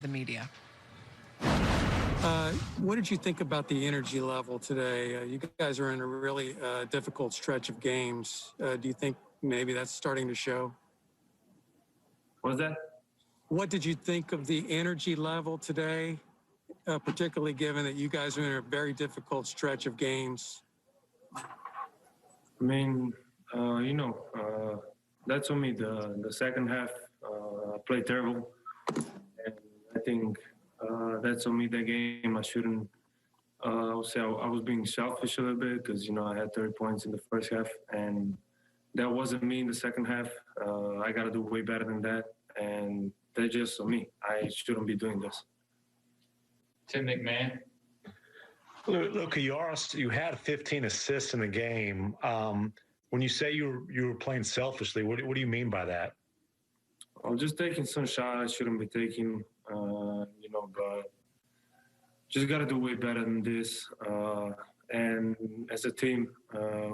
the media. What did you think about the energy level today? You guys are in a really difficult stretch of games. Do you think maybe that's starting to show? What was that? What did you think of the energy level today, particularly given that you guys are in a very difficult stretch of games? I mean, that's on me. The second half, played terrible, and I think that's on me. That game, I shouldn't. I would say I was being selfish a little bit because I had 30 points in the first half, and that wasn't me in the second half. I got to do way better than that, and that's just on me. I shouldn't be doing this. Tim McMahon. Loko, you had 15 assists in the game. When you say you were playing selfishly, what do you mean by that? I'm just taking some shots I shouldn't be taking, but just got to do way better than this. And as a team,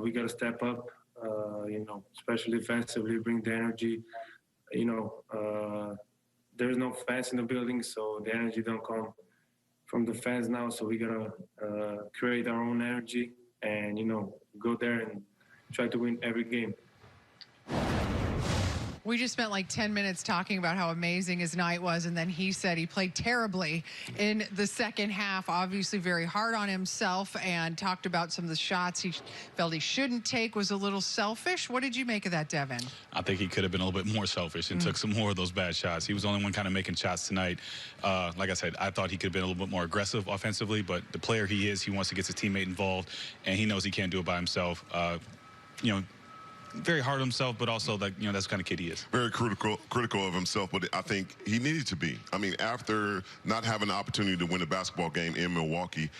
we got to step up, especially defensively, bring the energy. There's no fans in the building, so the energy don't come from the fans now. So we got to create our own energy and, go there and try to win every game. We just spent like 10 minutes talking about how amazing his night was, and then he said he played terribly in the second half, obviously very hard on himself, and talked about some of the shots he felt he shouldn't take, was a little selfish. What did you make of that, Devin? I think he could have been a little bit more selfish and took some more of those bad shots. He was the only one kind of making shots tonight. Like I said, I thought he could have been a little bit more aggressive offensively, but the player he is, he wants to get his teammate involved, and he knows he can't do it by himself. Very hard on himself, but also that's the kind of kid he is. Very critical of himself, but I think he needed to be. I mean, after not having the opportunity to win a basketball game in Milwaukee,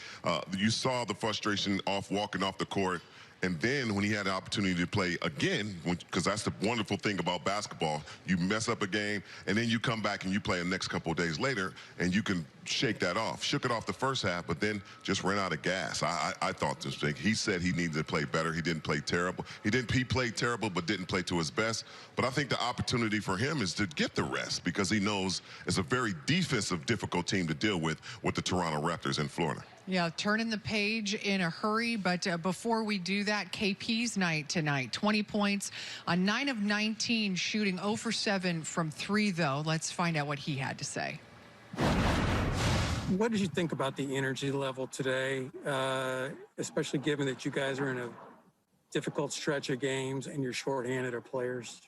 you saw the frustration walking off the court. And then when he had the opportunity to play again, because that's the wonderful thing about basketball, you mess up a game, and then you come back and you play the next couple of days later, and you can shake that off. Shook it off the first half, but then just ran out of gas. I thought this thing. He said he needed to play better. He didn't play terrible. He played terrible, but didn't play to his best. But I think the opportunity for him is to get the rest because he knows it's a very defensive, difficult team to deal with the Toronto Raptors in Florida. Yeah, turning the page in a hurry, but before we do that, KP's night tonight, 20 points on 9 of 19, shooting 0 for 7 from 3, though. Let's find out what he had to say. What did you think about the energy level today, especially given that you guys are in a difficult stretch of games and you're shorthanded of players?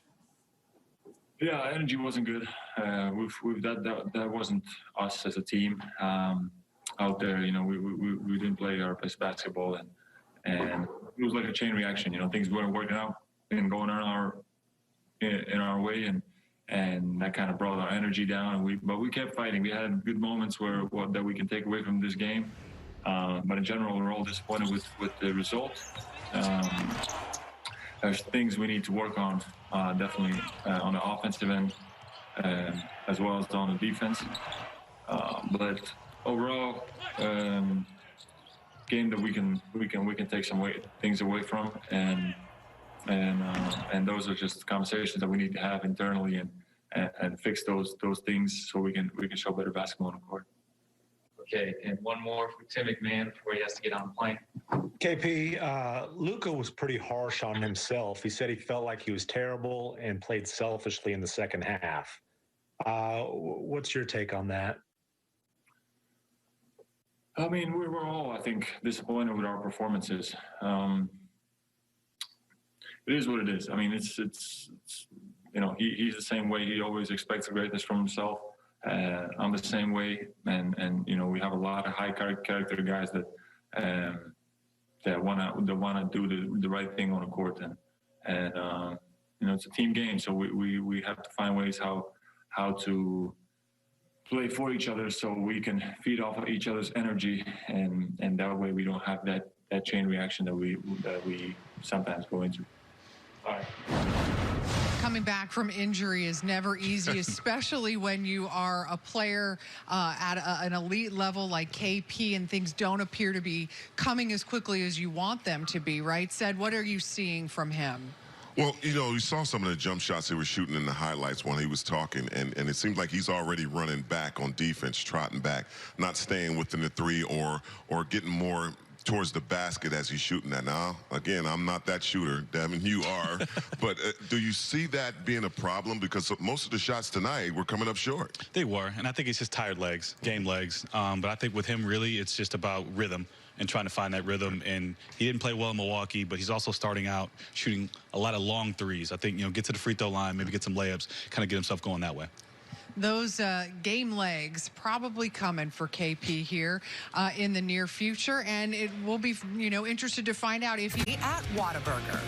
Yeah, energy wasn't good. That wasn't us as a team. Out there, we didn't play our best basketball, and it was like a chain reaction. Things weren't working out and going in our way, and that kind of brought our energy down. But we kept fighting. We had good moments that we can take away from this game. But in general, we're all disappointed with the result. There's things we need to work on, definitely on the offensive end, as well as on the defense. But overall, game that we can take some things away from, and those are just conversations that we need to have internally and fix those things so we can show better basketball on the court. Okay, and one more for Tim McMahon before he has to get on the plane. KP, Loko was pretty harsh on himself. He said he felt like he was terrible and played selfishly in the second half. What's your take on that? I mean, we were all, I think, disappointed with our performances. It is what it is. I mean, it's he's the same way. He always expects greatness from himself. I'm the same way, and we have a lot of high character guys that wanna do the right thing on the court, and it's a team game, so we have to find ways how to play for each other so we can feed off of each other's energy, and that way we don't have that chain reaction that we sometimes go into. All right. Coming back from injury is never easy, especially when you are a player at an elite level like KP and things don't appear to be coming as quickly as you want them to be, right? Said, what are you seeing from him? Well, you saw some of the jump shots he was shooting in the highlights when he was talking, and it seems like he's already running back on defense, trotting back, not staying within the three or getting more towards the basket as he's shooting that. Now, again, I'm not that shooter, Devin, you are, but do you see that being a problem? Because most of the shots tonight were coming up short. They were, and I think it's just tired legs, game legs. But I think with him, really, it's just about rhythm and trying to find that rhythm. And he didn't play well in Milwaukee, but he's also starting out shooting a lot of long threes. I think, get to the free throw line, maybe get some layups, kind of get himself going that way. Those game legs probably coming for KP here in the near future, and it will be, interested to find out if he At Whataburger.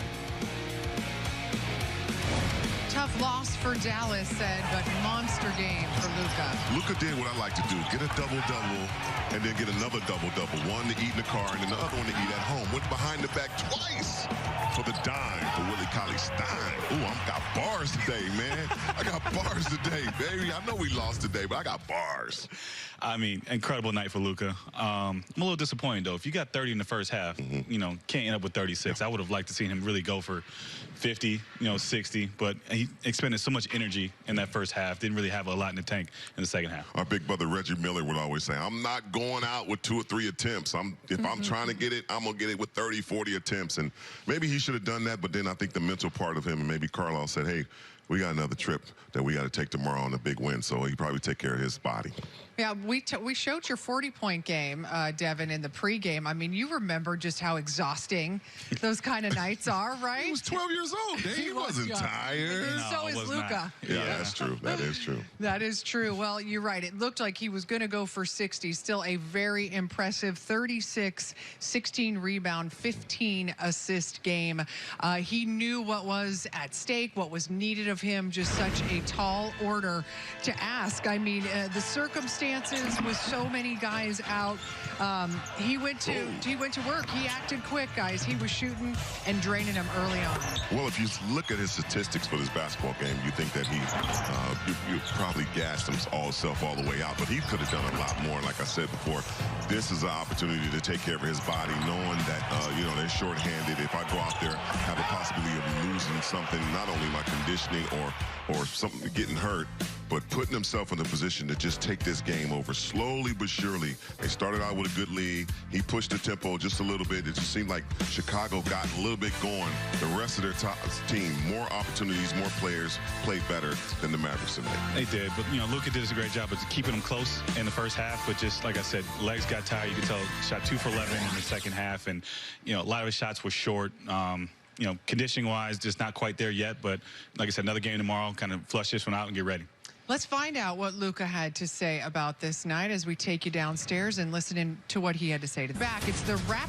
tough loss for Dallas said, but monster game for Luka. Luka did what I like to do, get a double-double and then get another double-double. One to eat in the car and then the other one to eat at home. Went behind the back twice for the dime for Willie Cauley-Stein. Ooh, I got bars today, man. I got bars today, baby. I know we lost today, but I got bars. I mean, incredible night for Luka. I'm a little disappointed, though. If you got 30 in the first half, can't end up with 36. I would have liked to see him really go for 50, 60, but he expended so much energy in that first half, didn't really have a lot in the tank in the second half. Our big brother Reggie Miller would always say, I'm not going out with 2 or 3 attempts. If I'm trying to get it, I'm going to get it with 30, 40 attempts. And maybe he should have done that, but then I think the mental part of him, and maybe Carlisle said, hey, we got another trip that we got to take tomorrow on a big win, so he probably take care of his body. Yeah, we showed your 40-point game, Devin, in the pregame. I mean, you remember just how exhausting those kind of nights are, right? He was 12 years old. He wasn't tired. So is Luka. Yeah, that's true. That is true. That is true. Well, you're right. It looked like he was going to go for 60. Still a very impressive 36, 16 rebound, 15 assist game. He knew what was at stake, what was needed of him. Just such a tall order to ask. I mean, the circumstances with so many guys out, he went to work. He acted quick, guys. He was shooting and draining them early on. Well, if you look at his statistics for this basketball game, you think that you probably gassed himself all the way out, but he could have done a lot more. Like I said before, this is an opportunity to take care of his body, knowing that they're shorthanded. If I go out there, have a possibility of losing something, not only my conditioning or something getting hurt, but putting himself in a position to just take this game over slowly but surely. They started out with a good lead. He pushed the tempo just a little bit. It just seemed like Chicago got a little bit going. The rest of their team, more opportunities, more players, played better than the Mavericks tonight. They did, but Luka did a great job of keeping them close in the first half. But just like I said, legs got tired. You could tell. Shot 2 for 11 in the second half, and a lot of his shots were short. Conditioning-wise, just not quite there yet. But like I said, another game tomorrow. Kind of flush this one out and get ready. Let's find out what Luka had to say about this night as we take you downstairs and listen in to what he had to say to the back. It's the wrap.